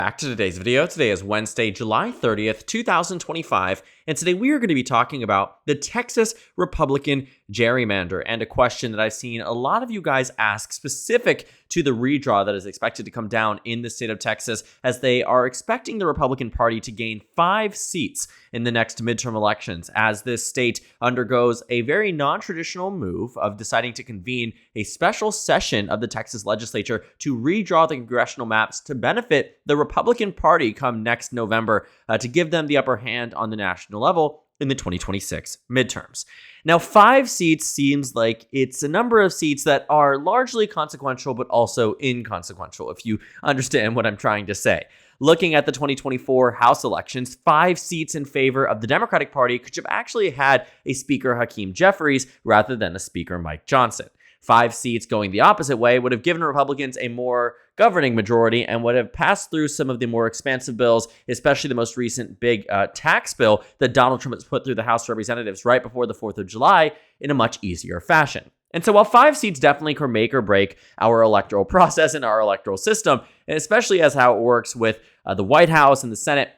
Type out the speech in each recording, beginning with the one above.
Back to today's video. Today is Wednesday, July 30th, 2025, and today we are going to be talking about the Texas Republican gerrymander and a question that I've seen a lot of you guys ask specific to the redraw that is expected to come down in the state of Texas, as they are expecting the Republican Party to gain 5 seats in the next midterm elections, as this state undergoes a very non-traditional move of deciding to convene a special session of the Texas legislature to redraw the congressional maps to benefit the Republican Party come next November, to give them the upper hand on the national level in the 2026 midterms. Now, 5 seats seems like it's a number of seats that are largely consequential, but also inconsequential, if you understand what I'm trying to say. Looking at the 2024 House elections, 5 seats in favor of the Democratic Party could have actually had a Speaker Hakeem Jeffries rather than a Speaker Mike Johnson. 5 seats going the opposite way would have given Republicans a more governing majority and would have passed through some of the more expansive bills, especially the most recent big tax bill that Donald Trump has put through the House of Representatives right before the 4th of July in a much easier fashion. And so while 5 seats definitely can make or break our electoral process and our electoral system, and especially as how it works with the White House and the Senate,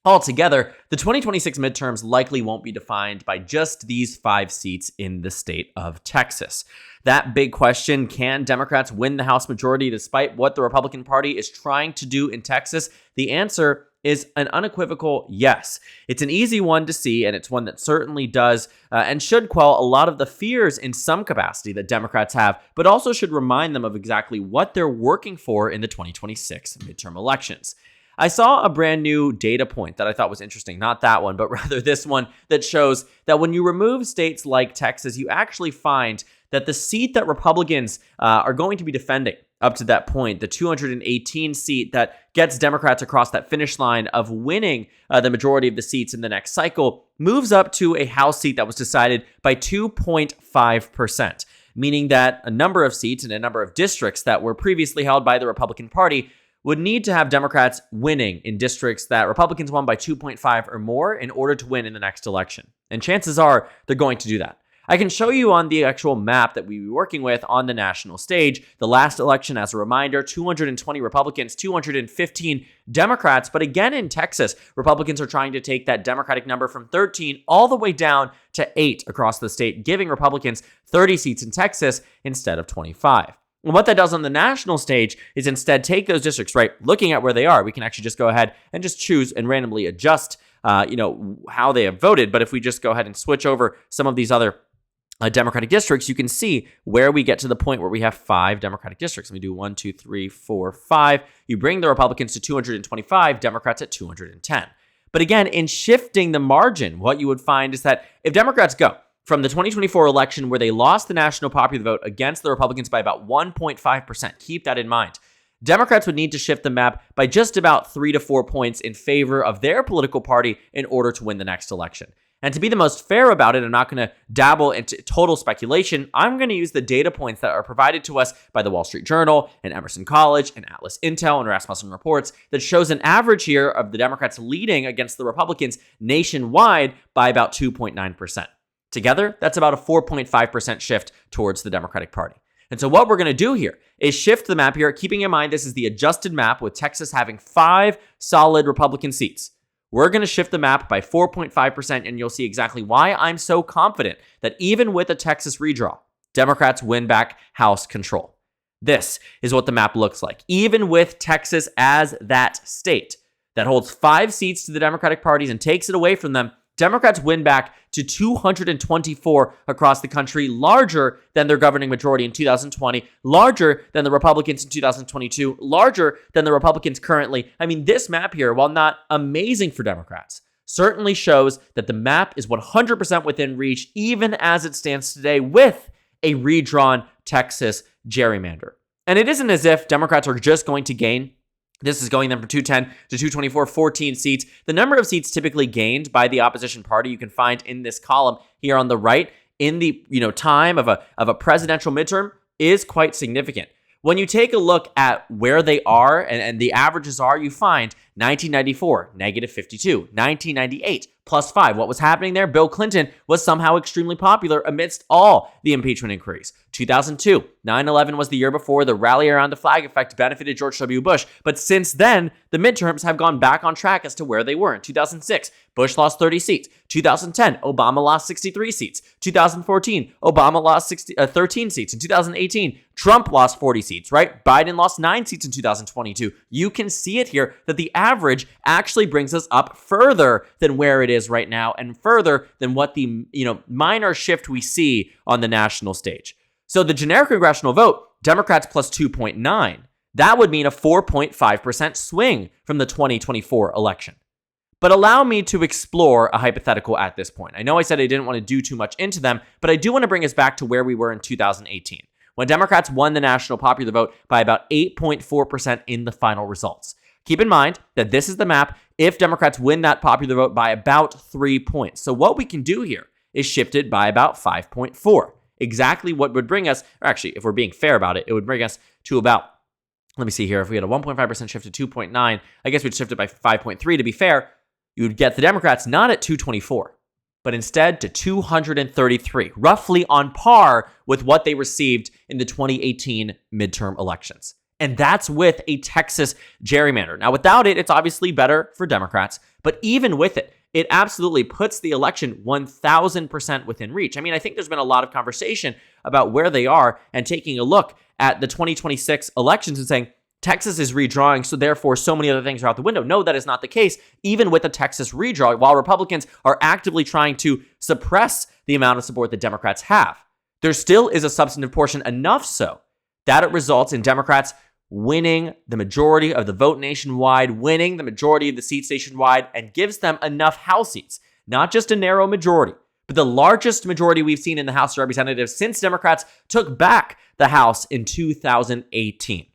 altogether, the 2026 midterms likely won't be defined by just these 5 seats in the state of Texas. That big question, can Democrats win the House majority despite what the Republican Party is trying to do in Texas? The answer is an unequivocal yes. It's an easy one to see, and it's one that certainly does and should quell a lot of the fears in some capacity that Democrats have, but also should remind them of exactly what they're working for in the 2026 midterm elections. I saw a brand new data point that I thought was interesting, not that one, but rather this one that shows that when you remove states like Texas, you actually find that the seat that Republicans are going to be defending up to that point, the 218 seat that gets Democrats across that finish line of winning the majority of the seats in the next cycle, moves up to a House seat that was decided by 2.5%, meaning that a number of seats and a number of districts that were previously held by the Republican Party would need to have Democrats winning in districts that Republicans won by 2.5 or more in order to win in the next election. And chances are they're going to do that. I can show you on the actual map that we were working with on the national stage. The last election, as a reminder, 220 Republicans, 215 Democrats. But again, in Texas, Republicans are trying to take that Democratic number from 13 all the way down to 8 across the state, giving Republicans 30 seats in Texas instead of 25. And what that does on the national stage is instead take those districts, right? Looking at where they are, we can actually just go ahead and just choose and randomly adjust, how they have voted. But if we just go ahead and switch over some of these other Democratic districts, you can see where we get to the point where we have 5 Democratic districts. We do 1, 2, 3, 4, 5. You bring the Republicans to 225, Democrats at 210. But again, in shifting the margin, what you would find is that if Democrats go from the 2024 election where they lost the national popular vote against the Republicans by about 1.5%, keep that in mind, Democrats would need to shift the map by just about 3 to 4 points in favor of their political party in order to win the next election. And to be the most fair about it, I'm not going to dabble into total speculation. I'm going to use the data points that are provided to us by the Wall Street Journal and Emerson College and Atlas Intel and Rasmussen Reports that shows an average here of the Democrats leading against the Republicans nationwide by about 2.9%. Together, that's about a 4.5% shift towards the Democratic Party. And so what we're going to do here is shift the map here, keeping in mind this is the adjusted map with Texas having 5 solid Republican seats. We're going to shift the map by 4.5%, and you'll see exactly why I'm so confident that even with a Texas redraw, Democrats win back House control. This is what the map looks like. Even with Texas as that state that holds 5 seats to the Democratic parties and takes it away from them, Democrats win back to 224 across the country, larger than their governing majority in 2020, larger than the Republicans in 2022, larger than the Republicans currently. I mean, this map here, while not amazing for Democrats, certainly shows that the map is 100% within reach, even as it stands today with a redrawn Texas gerrymander. And it isn't as if Democrats are just going to gain. This is going them from 210 to 224, 14 seats. The number of seats typically gained by the opposition party you can find in this column here on the right in the time of a presidential midterm is quite significant. When you take a look at where they are and the averages are, you find 1994, negative 52, 1998, +5. What was happening there? Bill Clinton was somehow extremely popular amidst all the impeachment inquiries. 2002, 9/11 was the year before. The rally around the flag effect benefited George W. Bush. But since then, the midterms have gone back on track as to where they were. In 2006, Bush lost 30 seats. 2010, Obama lost 63 seats. 2014, Obama lost 13 seats. In 2018, Trump lost 40 seats, right? Biden lost 9 seats in 2022. You can see it here that the average actually brings us up further than where it is right now and further than what the minor shift we see on the national stage. So the generic congressional vote, Democrats plus 2.9, that would mean a 4.5% swing from the 2024 election. But allow me to explore a hypothetical at this point. I know I said I didn't want to do too much into them, but I do want to bring us back to where we were in 2018, when Democrats won the national popular vote by about 8.4% in the final results. Keep in mind that this is the map if Democrats win that popular vote by about 3 points. So what we can do here is shift it by about 5.4. Exactly what would bring us, or actually, if we're being fair about it, it would bring us to about, let me see here, if we had a 1.5% shift to 2.9, I guess we'd shift it by 5.3 to be fair. You would get the Democrats not at 224, but instead to 233, roughly on par with what they received in the 2018 midterm elections. And that's with a Texas gerrymander. Now, without it, it's obviously better for Democrats, but even with it, it absolutely puts the election 1,000% within reach. I mean, I think there's been a lot of conversation about where they are and taking a look at the 2026 elections and saying, Texas is redrawing, so therefore so many other things are out the window. No, that is not the case. Even with a Texas redraw, while Republicans are actively trying to suppress the amount of support that Democrats have, there still is a substantive portion, enough so that it results in Democrats winning the majority of the vote nationwide, winning the majority of the seats nationwide, and gives them enough House seats, not just a narrow majority, but the largest majority we've seen in the House of Representatives since Democrats took back the House in 2018.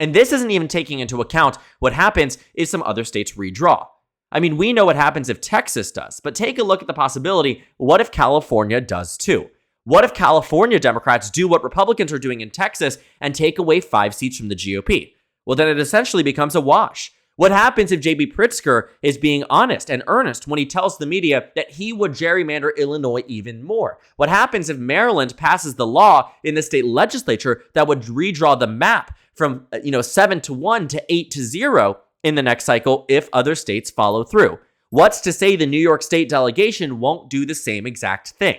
And this isn't even taking into account what happens if some other states redraw. I mean, we know what happens if Texas does, but take a look at the possibility, what if California does too? What if California Democrats do what Republicans are doing in Texas and take away 5 seats from the GOP? Well, then it essentially becomes a wash. What happens if J.B. Pritzker is being honest and earnest when he tells the media that he would gerrymander Illinois even more? What happens if Maryland passes the law in the state legislature that would redraw the map from 7-1 to 8-0 in the next cycle if other states follow through? What's to say the New York State delegation won't do the same exact thing?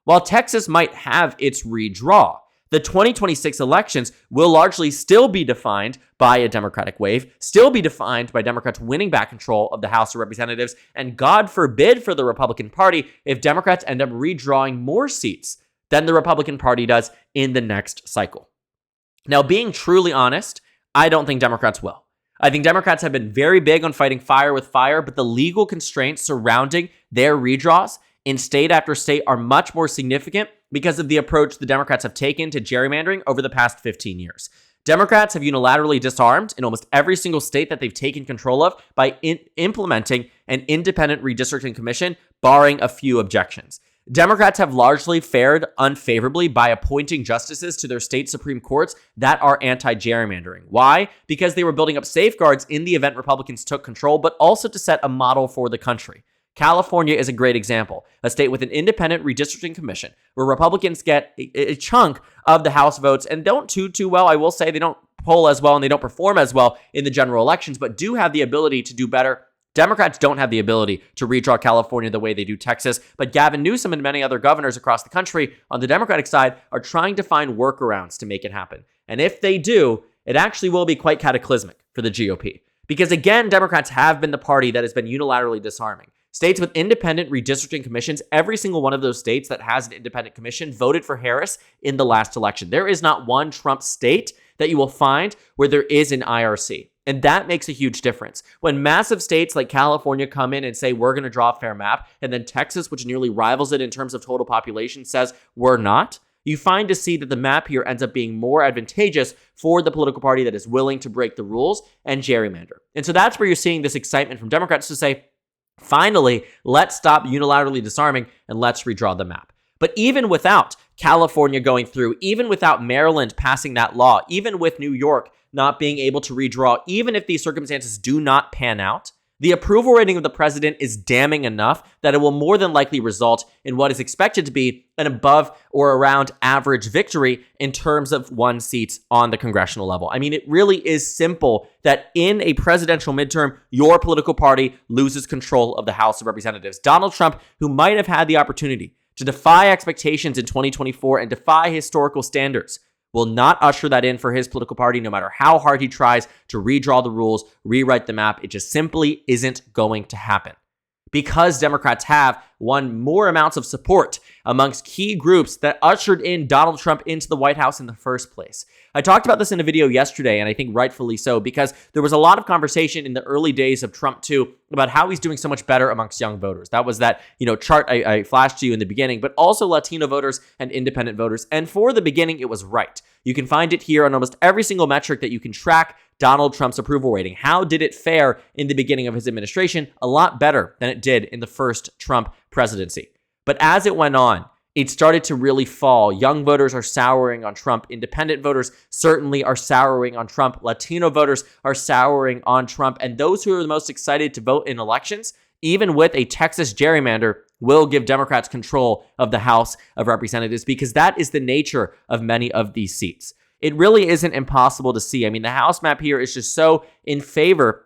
While Texas might have its redraw, the 2026 elections will largely still be defined by a Democratic wave, still be defined by Democrats winning back control of the House of Representatives, and God forbid for the Republican Party if Democrats end up redrawing more seats than the Republican Party does in the next cycle. Now, being truly honest, I don't think Democrats will. I think Democrats have been very big on fighting fire with fire, but the legal constraints surrounding their redraws in state after state are much more significant because of the approach the Democrats have taken to gerrymandering over the past 15 years. Democrats have unilaterally disarmed in almost every single state that they've taken control of by implementing an independent redistricting commission, barring a few objections. Democrats have largely fared unfavorably by appointing justices to their state Supreme Courts that are anti-gerrymandering. Why? Because they were building up safeguards in the event Republicans took control, but also to set a model for the country. California is a great example, a state with an independent redistricting commission where Republicans get a chunk of the House votes and don't too well. I will say they don't poll as well and they don't perform as well in the general elections, but do have the ability to do better. Democrats don't have the ability to redraw California the way they do Texas, but Gavin Newsom and many other governors across the country on the Democratic side are trying to find workarounds to make it happen. And if they do, it actually will be quite cataclysmic for the GOP. Because again, Democrats have been the party that has been unilaterally disarming. States with independent redistricting commissions, every single one of those states that has an independent commission voted for Harris in the last election. There is not one Trump state that you will find where there is an IRC. And that makes a huge difference. When massive states like California come in and say, we're going to draw a fair map, and then Texas, which nearly rivals it in terms of total population, says we're not, you find to see that the map here ends up being more advantageous for the political party that is willing to break the rules and gerrymander. And so that's where you're seeing this excitement from Democrats to say, finally, let's stop unilaterally disarming and let's redraw the map. But even without California going through, even without Maryland passing that law, even with New York not being able to redraw, even if these circumstances do not pan out, The approval rating of the president is damning enough that it will more than likely result in what is expected to be an above or around average victory in terms of won seats on the congressional level. I mean, it really is simple that in a presidential midterm, your political party loses control of the House of Representatives. Donald Trump, who might have had the opportunity to defy expectations in 2024 and defy historical standards, will not usher that in for his political party, no matter how hard he tries to redraw the rules, rewrite the map. It just simply isn't going to happen. Because Democrats have won more amounts of support amongst key groups that ushered in Donald Trump into the White House in the first place. I talked about this in a video yesterday, and I think rightfully so, because there was a lot of conversation in the early days of Trump too about how he's doing so much better amongst young voters. That was that, chart I flashed to you in the beginning, but also Latino voters and independent voters. And for the beginning, it was right. You can find it here on almost every single metric that you can track Donald Trump's approval rating. How did it fare in the beginning of his administration? A lot better than it did in the first Trump presidency. But as it went on, it started to really fall. Young voters are souring on Trump. Independent voters certainly are souring on Trump. Latino voters are souring on Trump. And those who are the most excited to vote in elections, even with a Texas gerrymander, will give Democrats control of the House of Representatives, because that is the nature of many of these seats. It really isn't impossible to see. I mean, the House map here is just so in favor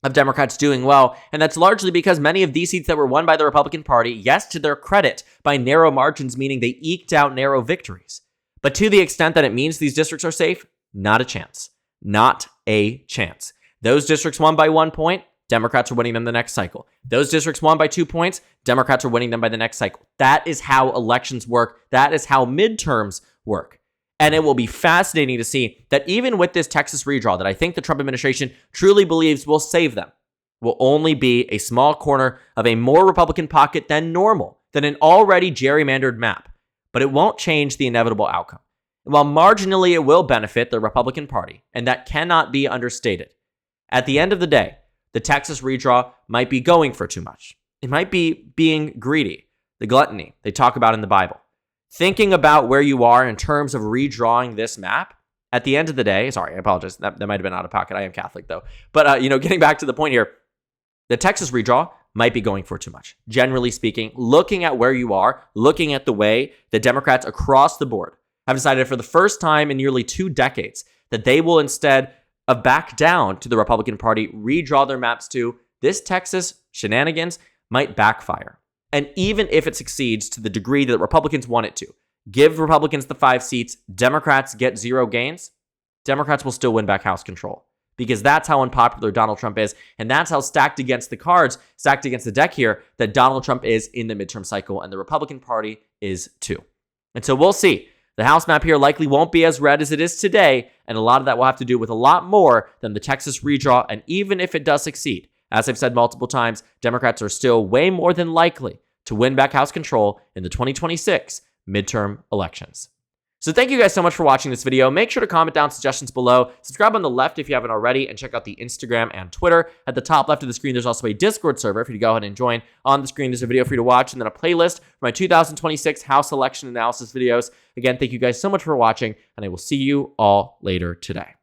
of Democrats doing well, and that's largely because many of these seats that were won by the Republican Party, yes, to their credit, by narrow margins, meaning they eked out narrow victories. But to the extent that it means these districts are safe, not a chance. Not a chance. Those districts won by 1 point, Democrats are winning them the next cycle. Those districts won by 2 points, Democrats are winning them by the next cycle. That is how elections work. That is how midterms work. And it will be fascinating to see that even with this Texas redraw that I think the Trump administration truly believes will save them, will only be a small corner of a more Republican pocket than normal, than an already gerrymandered map. But it won't change the inevitable outcome. And while marginally it will benefit the Republican Party, and that cannot be understated, at the end of the day, the Texas redraw might be going for too much. It might be being greedy, the gluttony they talk about in the Bible. Thinking about where you are in terms of redrawing this map, at the end of the day, sorry, I apologize, that might have been out of pocket. I am Catholic though. But, getting back to the point here, the Texas redraw might be going for too much. Generally speaking, looking at where you are, looking at the way the Democrats across the board have decided for the first time in nearly 2 decades that they will, instead of back down to the Republican Party, redraw their maps to this Texas shenanigans might backfire. And even if it succeeds to the degree that Republicans want it to, give Republicans the 5 seats, Democrats get 0 gains, Democrats will still win back House control. Because that's how unpopular Donald Trump is. And that's how stacked against the deck here, that Donald Trump is in the midterm cycle, and the Republican Party is too. And so we'll see. The House map here likely won't be as red as it is today, and a lot of that will have to do with a lot more than the Texas redraw. And even if it does succeed, as I've said multiple times, Democrats are still way more than likely to win back House control in the 2026 midterm elections. So thank you guys so much for watching this video. Make sure to comment down suggestions below. Subscribe on the left if you haven't already, and check out the Instagram and Twitter. At the top left of the screen, there's also a Discord server for you to go ahead and join. On the screen, there's a video for you to watch, and then a playlist for my 2026 House election analysis videos. Again, thank you guys so much for watching, and I will see you all later today.